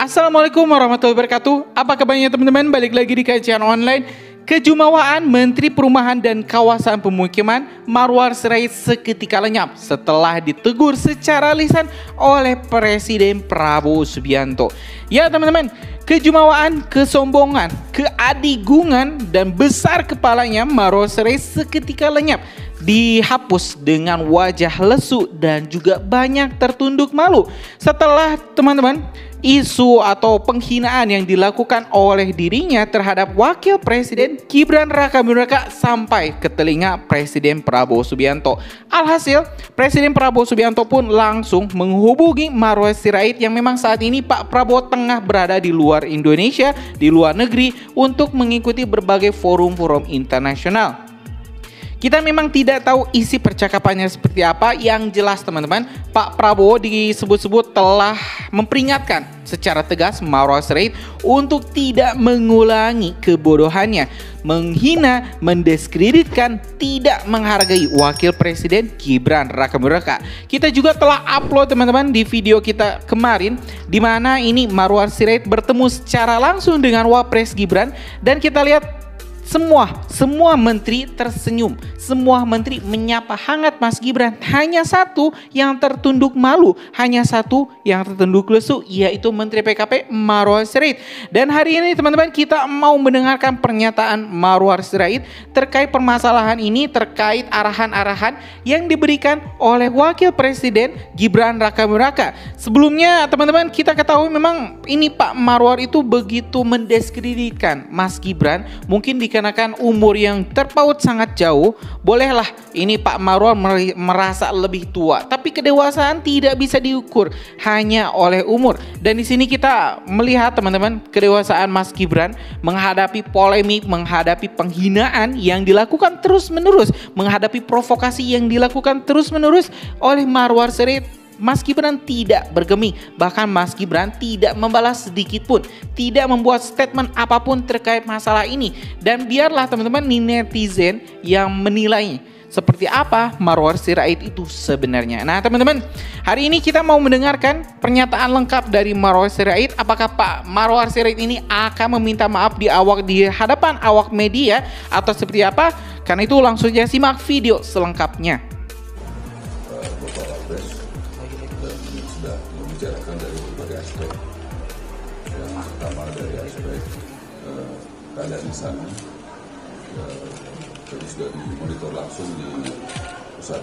Assalamualaikum warahmatullahi wabarakatuh. Apa kabarnya teman-teman? Balik lagi di kajian online. Kejumawaan Menteri Perumahan dan Kawasan Pemukiman Marwar Sirait seketika lenyap setelah ditegur secara lisan oleh Presiden Prabowo Subianto. Ya teman-teman, kejumawaan, kesombongan, keadigungan, dan besar kepalanya Marwar Sirait seketika lenyap, dihapus dengan wajah lesu dan juga banyak tertunduk malu setelah teman-teman isu atau penghinaan yang dilakukan oleh dirinya terhadap Wakil Presiden Gibran Rakabuming Raka sampai ke telinga Presiden Prabowo Subianto. Alhasil, Presiden Prabowo Subianto pun langsung menghubungi Marwar Sirait yang memang saat ini Pak Prabowo tengah berada di luar Indonesia, di luar negeri untuk mengikuti berbagai forum-forum internasional. Kita memang tidak tahu isi percakapannya seperti apa. Yang jelas teman-teman, Pak Prabowo disebut-sebut telah memperingatkan secara tegas Marwar Sirait untuk tidak mengulangi kebodohannya, menghina, mendiskreditkan, tidak menghargai Wakil Presiden Gibran Rakabuming Raka. Kita juga telah upload teman-teman di video kita kemarin, di mana ini Marwar Sirait bertemu secara langsung dengan Wapres Gibran, dan kita lihat semua menteri tersenyum, semua menteri menyapa hangat Mas Gibran. Hanya satu yang tertunduk malu, hanya satu yang tertunduk lesu, yaitu Menteri PKP Marwar Sirait. Dan hari ini teman-teman, kita mau mendengarkan pernyataan Marwar Sirait terkait permasalahan ini, terkait arahan-arahan yang diberikan oleh Wakil Presiden Gibran Rakabuming Raka. Sebelumnya teman-teman, kita ketahui memang ini Pak Marwar itu begitu mendiskreditkan Mas Gibran, mungkin dikarenakan umur yang terpaut sangat jauh. Bolehlah ini Pak Marwar merasa lebih tua, tapi kedewasaan tidak bisa diukur hanya oleh umur. Dan di sini kita melihat teman-teman, kedewasaan Mas Gibran menghadapi polemik, menghadapi penghinaan yang dilakukan terus-menerus, menghadapi provokasi yang dilakukan terus-menerus oleh Marwar Sirait. Mas Gibran tidak bergeming, bahkan Mas Gibran tidak membalas sedikit pun, tidak membuat statement apapun terkait masalah ini. Dan biarlah teman-teman netizen yang menilai seperti apa Marwar Sirait itu sebenarnya. Nah teman-teman, hari ini kita mau mendengarkan pernyataan lengkap dari Marwar Sirait. Apakah Pak Marwar Sirait ini akan meminta maaf di hadapan awak media atau seperti apa? Karena itu langsung saja simak video selengkapnya. Membicarakan dari berbagai aspek. Yang pertama dari aspek keadaan di sana, tadi sudah dimonitor langsung di pusat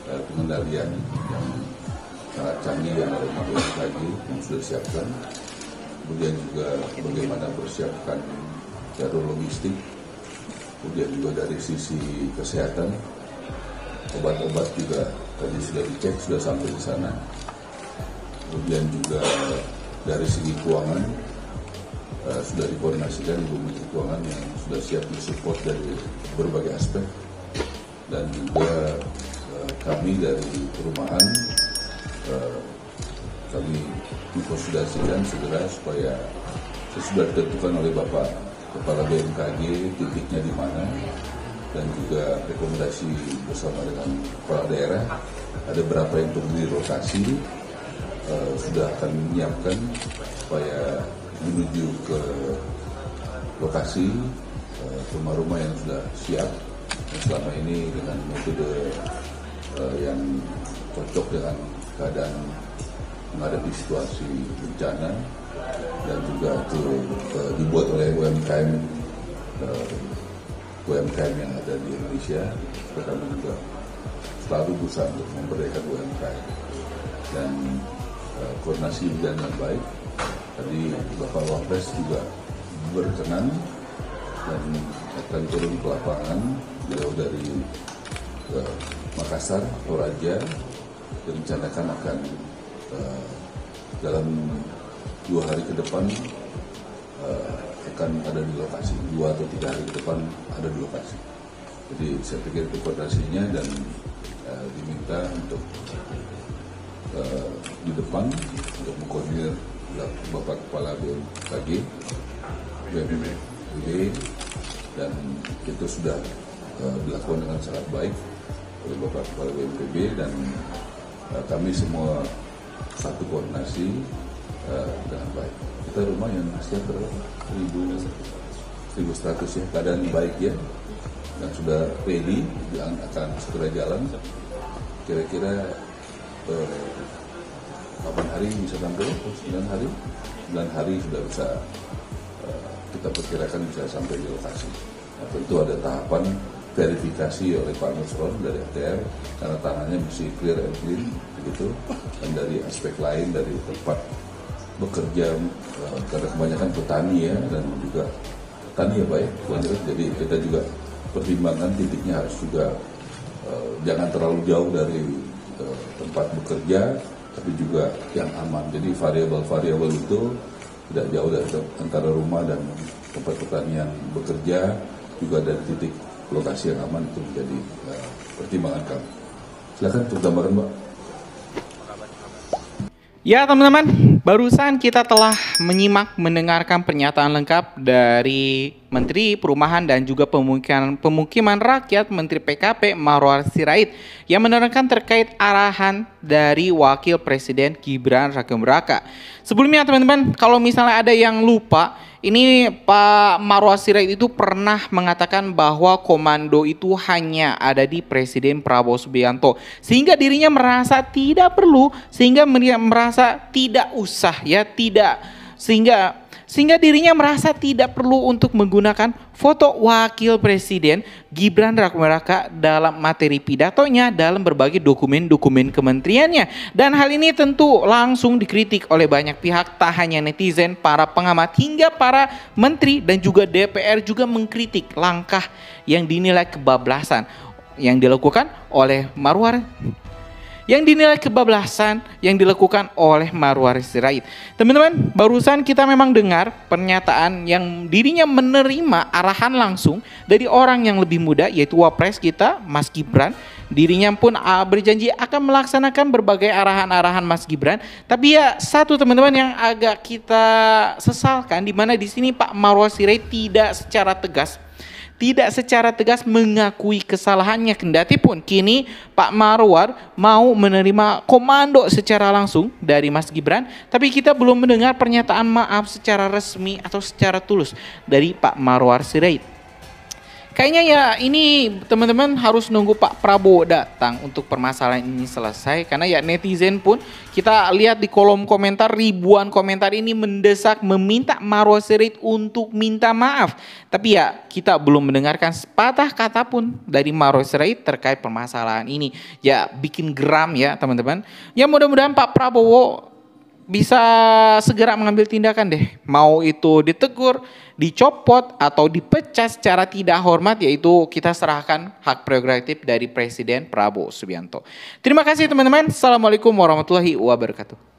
pengendalian yang sangat canggih yang ada 15 lagi yang sudah disiapkan. Kemudian juga bagaimana persiapkan jalur logistik. Kemudian juga dari sisi kesehatan, obat-obat juga tadi sudah dicek, sudah sampai di sana. Kemudian juga dari segi keuangan sudah dikoordinasikan Ibu Menteri Keuangan yang sudah siap disupport dari berbagai aspek. Dan juga kami dari perumahan kami mengkonsultasikan segera supaya sesudah ditentukan oleh Bapak Kepala BMKG titiknya di mana, dan juga rekomendasi bersama dengan kepala daerah ada berapa yang terdiri lokasi. Sudah akan menyiapkan supaya menuju ke lokasi rumah-rumah yang sudah siap, yang selama ini dengan metode yang cocok dengan keadaan menghadapi situasi bencana, dan juga itu dibuat oleh UMKM yang ada di Indonesia. Kami juga selalu berusaha untuk memberdayakan UMKM dan koordinasi berjalan dengan baik. Tadi Bapak Wapres juga berkenan dan akan turun ke lapangan. Beliau dari Makassar, Toraja, direncanakan akan dalam 2 hari ke depan akan ada di lokasi. 2 atau 3 hari ke depan ada di lokasi. Jadi saya pikir itu koordinasinya, dan diminta untuk di depan untuk mengkoordinir Bapak Kepala BMKG, dan itu sudah dilakukan dengan sangat baik oleh Bapak Kepala BNPB, dan kami semua satu koordinasi kita rumah yang sekitar berapa? 1.100 ya, keadaan baik ya, dan sudah ready, akan segera jalan. Kira-kira 8 hari bisa sampai, 9 hari? 9 hari sudah bisa, kita perkirakan bisa sampai di lokasi. Nah, tentu ada tahapan verifikasi oleh Pak Nusron dari ATR, karena tangannya mesti clear and clean, begitu. Dan dari aspek lain, dari tempat bekerja, karena kebanyakan petani ya, dan juga petani ya Pak ya, jadi kita juga pertimbangan titiknya harus juga jangan terlalu jauh dari tempat bekerja, tapi juga yang aman. Jadi variabel-variabel itu tidak jauh dari antara rumah dan tempat petani yang bekerja, juga dari titik lokasi yang aman, itu menjadi pertimbangan kami. Silakan untuk gambaran Mbak. Ya teman-teman, barusan kita telah mendengarkan pernyataan lengkap dari Menteri Perumahan dan juga Pemukiman Rakyat, Menteri PKP Marwar Sirait, yang menerangkan terkait arahan dari Wakil Presiden Gibran Rakebuming. Sebelumnya teman-teman, kalau misalnya ada yang lupa, ini Pak Marwar Sirait itu pernah mengatakan bahwa komando itu hanya ada di Presiden Prabowo Subianto, sehingga dirinya merasa tidak perlu, sehingga merasa tidak usah ya, sehingga dirinya merasa tidak perlu untuk menggunakan foto Wakil Presiden Gibran Rakebuming dalam materi pidatonya dalam berbagai dokumen-dokumen kementeriannya. Dan hal ini tentu langsung dikritik oleh banyak pihak, tak hanya netizen, para pengamat, hingga para menteri dan juga DPR juga mengkritik langkah yang dinilai kebablasan yang dilakukan oleh Marwar Sirait. Teman-teman, barusan kita memang dengar pernyataan yang dirinya menerima arahan langsung dari orang yang lebih muda, yaitu Wapres kita, Mas Gibran. Dirinya pun berjanji akan melaksanakan berbagai arahan-arahan Mas Gibran. Tapi ya satu teman-teman yang agak kita sesalkan, di mana di sini Pak Marwar Sirait tidak secara tegas mengakui kesalahannya, kendati pun kini Pak Marwar mau menerima komando secara langsung dari Mas Gibran, tapi kita belum mendengar pernyataan maaf secara resmi atau secara tulus dari Pak Marwar Sirait. Kayaknya ya ini teman-teman harus nunggu Pak Prabowo datang untuk permasalahan ini selesai, karena ya netizen pun kita lihat di kolom komentar, ribuan komentar ini mendesak meminta Marwar Sirait untuk minta maaf. Tapi ya kita belum mendengarkan sepatah kata pun dari Marwar Sirait terkait permasalahan ini. Ya bikin geram ya teman-teman. Ya mudah-mudahan Pak Prabowo bisa segera mengambil tindakan deh. Mau itu ditegur, dicopot, atau dipecat secara tidak hormat, yaitu kita serahkan hak prerogatif dari Presiden Prabowo Subianto. Terima kasih teman-teman. Assalamualaikum warahmatullahi wabarakatuh.